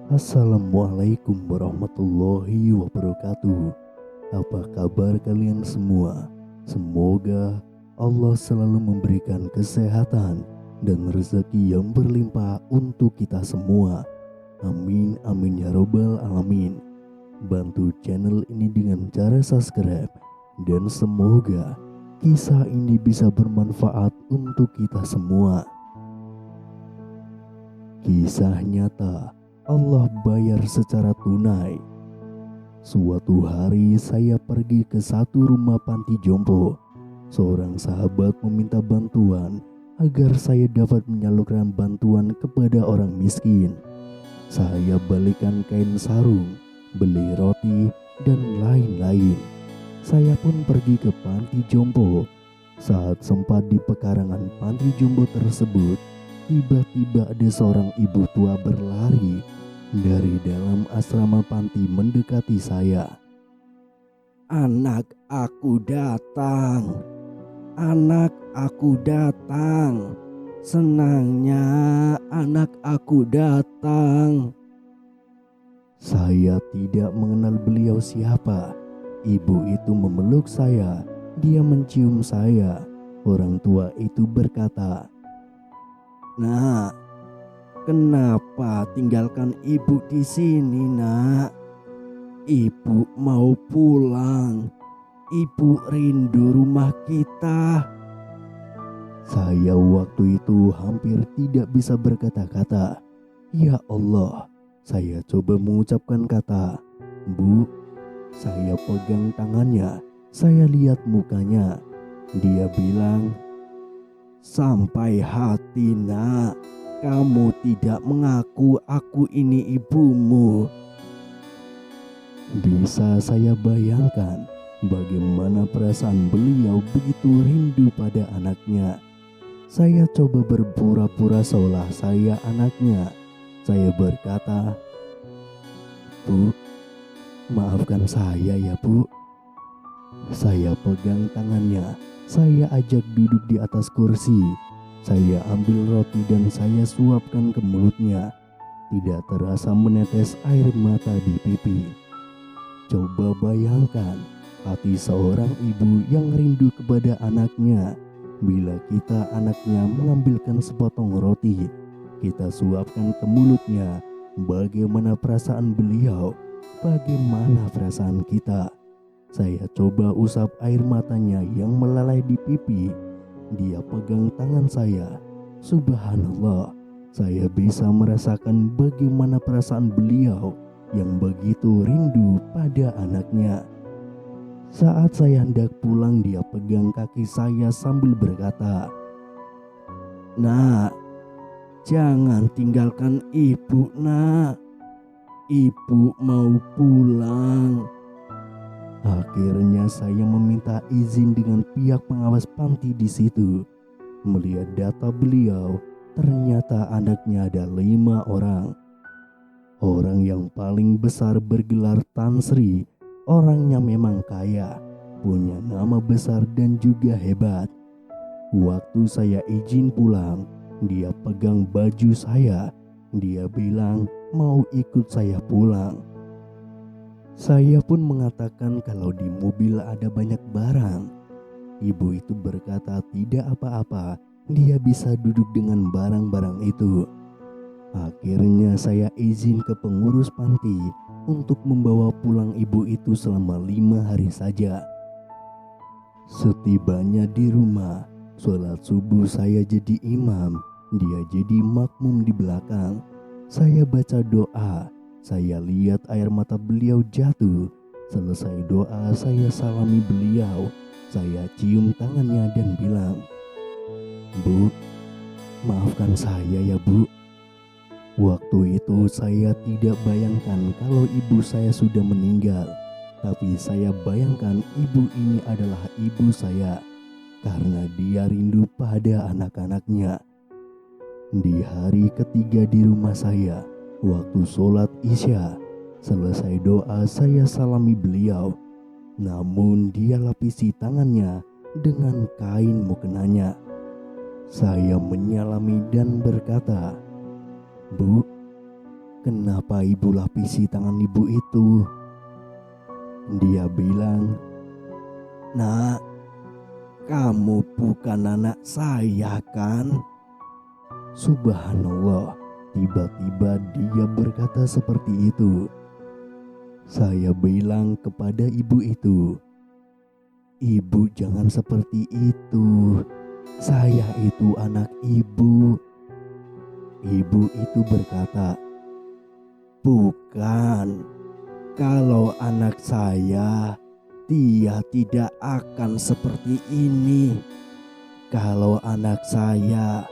Assalamualaikum warahmatullahi wabarakatuh. Apa kabar kalian semua? Semoga Allah selalu memberikan kesehatan dan rezeki yang berlimpah untuk kita semua. Amin amin ya robbal alamin. Bantu channel ini dengan cara subscribe, dan semoga kisah ini bisa bermanfaat untuk kita semua. Kisah nyata Allah bayar secara tunai. Suatu hari saya pergi ke satu rumah panti jompo. Seorang sahabat meminta bantuan agar saya dapat menyalurkan bantuan kepada orang miskin. Saya balikan kain sarung, beli roti, dan lain-lain. Saya pun pergi ke panti jompo. Saat sempat di pekarangan panti jompo tersebut, tiba-tiba ada seorang ibu tua berlari dari dalam asrama panti mendekati saya. "Anak aku datang, anak aku datang, senangnya anak aku datang." Saya tidak mengenal beliau siapa. Ibu itu memeluk saya, dia mencium saya. Orang tua itu berkata, "Nak, kenapa tinggalkan ibu di sini, Nak? Ibu mau pulang. Ibu rindu rumah kita." Saya waktu itu hampir tidak bisa berkata-kata. Ya Allah, saya coba mengucapkan kata, "Bu." Saya pegang tangannya, saya lihat mukanya. Dia bilang, "Sampai hati, Nak. Kamu tidak mengaku aku ini ibumu." Bisa saya bayangkan bagaimana perasaan beliau begitu rindu pada anaknya. Saya coba berpura-pura seolah saya anaknya. Saya berkata, "Bu, maafkan saya ya, Bu." Saya pegang tangannya, saya ajak duduk di atas kursi. Saya ambil roti dan saya suapkan ke mulutnya. Tidak terasa menetes air mata di pipi. Coba bayangkan hati seorang ibu yang rindu kepada anaknya. Bila kita anaknya mengambilkan sepotong roti, kita suapkan ke mulutnya. Bagaimana perasaan beliau? Bagaimana perasaan kita? Saya coba usap air matanya yang melalai di pipi. Dia pegang tangan saya. Subhanallah, saya bisa merasakan bagaimana perasaan beliau yang begitu rindu pada anaknya. Saat saya hendak pulang, dia pegang kaki saya sambil berkata, "Nak, jangan tinggalkan ibu, Nak. Ibu mau pulang." Akhirnya saya meminta izin dengan pihak pengawas panti di situ. Melihat data beliau, ternyata anaknya ada 5 orang. Orang yang paling besar bergelar Tan Sri, orangnya memang kaya, punya nama besar dan juga hebat. Waktu saya izin pulang, dia pegang baju saya. Dia bilang mau ikut saya pulang. Saya pun mengatakan kalau di mobil ada banyak barang. Ibu itu berkata tidak apa-apa, dia bisa duduk dengan barang-barang itu. Akhirnya saya izin ke pengurus panti untuk membawa pulang ibu itu selama 5 hari saja. Setibanya di rumah, sholat subuh saya jadi imam, dia jadi makmum di belakang. Saya baca doa. Saya lihat air mata beliau jatuh. Selesai doa, saya salami beliau. Saya cium tangannya dan bilang, "Bu, maafkan saya ya, Bu." Waktu itu saya tidak bayangkan kalau ibu saya sudah meninggal. Tapi saya bayangkan ibu ini adalah ibu saya, karena dia rindu pada anak-anaknya. Di hari ketiga di rumah saya, waktu sholat isya, selesai doa saya salami beliau. Namun dia lapisi tangannya dengan kain mukenanya. Saya menyalami dan berkata, "Bu, "Kenapa ibu lapisi tangan ibu itu?" Dia bilang, "Nak, kamu bukan anak saya kan?" Subhanallah, tiba-tiba dia berkata seperti itu. Saya bilang kepada ibu itu, "Ibu jangan seperti itu. Saya itu anak ibu." Ibu itu berkata, "Bukan, kalau anak saya, dia tidak akan seperti ini. Kalau anak saya,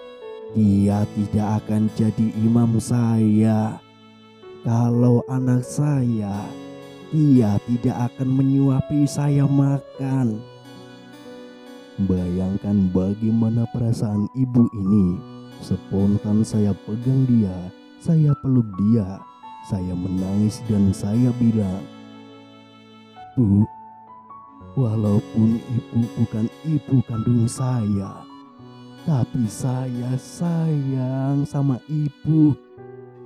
dia tidak akan jadi imam saya. Kalau anak saya, dia tidak akan menyuapi saya makan." Bayangkan bagaimana perasaan ibu ini. Spontan saya pegang dia, saya peluk dia, saya menangis dan saya bilang, "Bu, walaupun ibu bukan ibu kandung saya, tapi saya sayang sama ibu.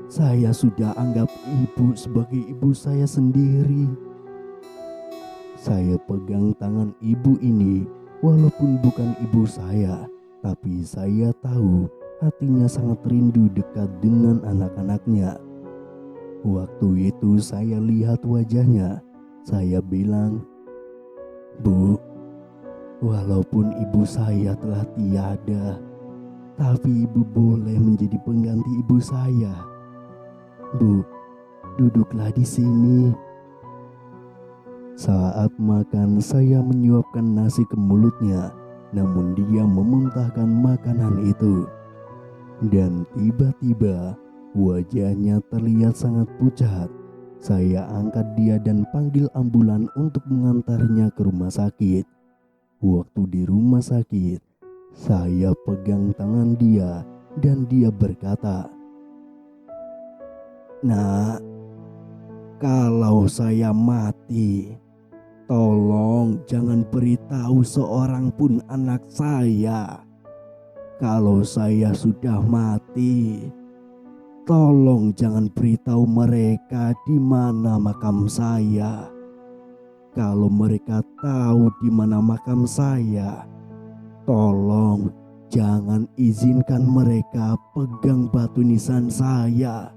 Saya sudah anggap ibu sebagai ibu saya sendiri." Saya pegang tangan ibu ini, walaupun bukan ibu saya, tapi saya tahu hatinya sangat rindu dekat dengan anak-anaknya. Waktu itu saya lihat wajahnya, saya bilang, "Bu, walaupun ibu saya telah tiada, tapi ibu boleh menjadi pengganti ibu saya. Bu, duduklah di sini." Saat makan saya menyuapkan nasi ke mulutnya, namun dia memuntahkan makanan itu. Dan tiba-tiba wajahnya terlihat sangat pucat. Saya angkat dia dan panggil ambulan untuk mengantarnya ke rumah sakit. Waktu di rumah sakit, saya pegang tangan dia dan dia berkata, "Nak, kalau saya mati, tolong jangan beritahu seorang pun anak saya. Kalau saya sudah mati, tolong jangan beritahu mereka di mana makam saya. Kalau mereka tahu di mana makam saya, tolong jangan izinkan mereka pegang batu nisan saya."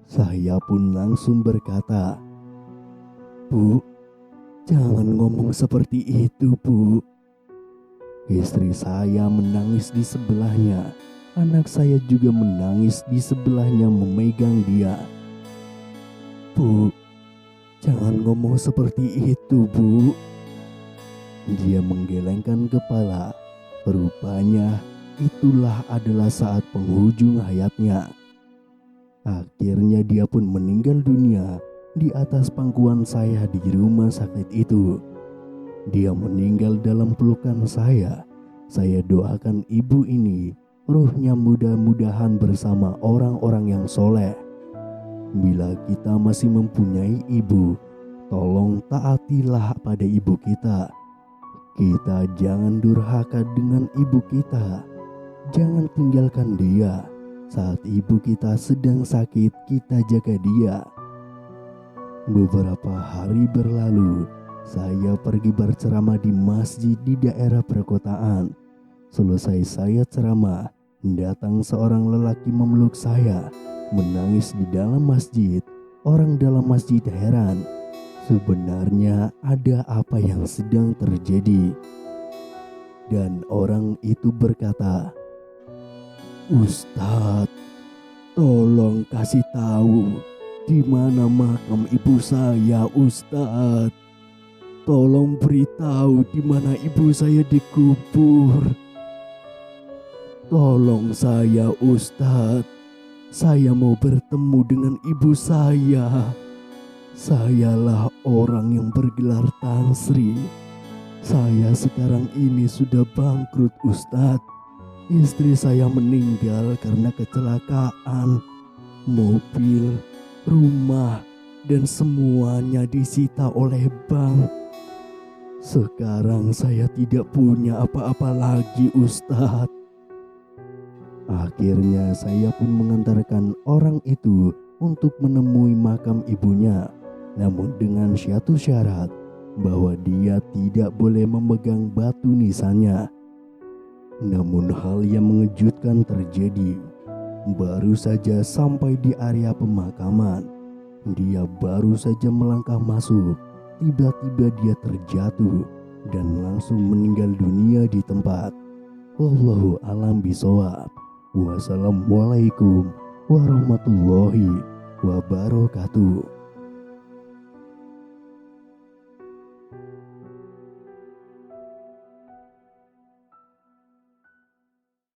Saya pun langsung berkata, "Bu, jangan ngomong seperti itu, Bu." Istri saya menangis di sebelahnya. Anak saya juga menangis di sebelahnya memegang dia. "Bu, jangan ngomong seperti itu, Bu." Dia menggelengkan kepala. Rupanya itulah adalah saat penghujung hayatnya. Akhirnya dia pun meninggal dunia di atas pangkuan saya di rumah sakit itu. Dia meninggal dalam pelukan saya. Saya doakan ibu ini, ruhnya mudah-mudahan bersama orang-orang yang soleh. Bila kita masih mempunyai ibu, tolong taatilah pada ibu kita. Kita jangan durhaka dengan ibu kita. Jangan tinggalkan dia. Saat ibu kita sedang sakit, kita jaga dia. Beberapa hari berlalu, saya pergi berceramah di masjid di daerah perkotaan. Selesai saya ceramah, datang seorang lelaki memeluk saya, menangis di dalam masjid. Orang dalam masjid heran, sebenarnya ada apa yang sedang terjadi. Dan orang itu berkata, "Ustadz, tolong kasih tahu di mana makam ibu saya, Ustadz. Tolong beritahu di mana ibu saya dikubur. Tolong saya, Ustadz. Saya mau bertemu dengan ibu saya. Sayalah orang yang bergelar Tan Sri. Saya sekarang ini sudah bangkrut, Ustadz. Istri saya meninggal karena kecelakaan. Mobil, rumah, dan semuanya disita oleh bank. Sekarang saya tidak punya apa-apa lagi, Ustadz." Akhirnya saya pun mengantarkan orang itu untuk menemui makam ibunya, namun dengan satu syarat bahwa dia tidak boleh memegang batu nisannya. Namun hal yang mengejutkan terjadi. Baru saja sampai di area pemakaman, dia baru saja melangkah masuk, tiba-tiba dia terjatuh dan langsung meninggal dunia di tempat. Wallahu a'lam bishawab. Wassalamualaikum warahmatullahi wabarakatuh.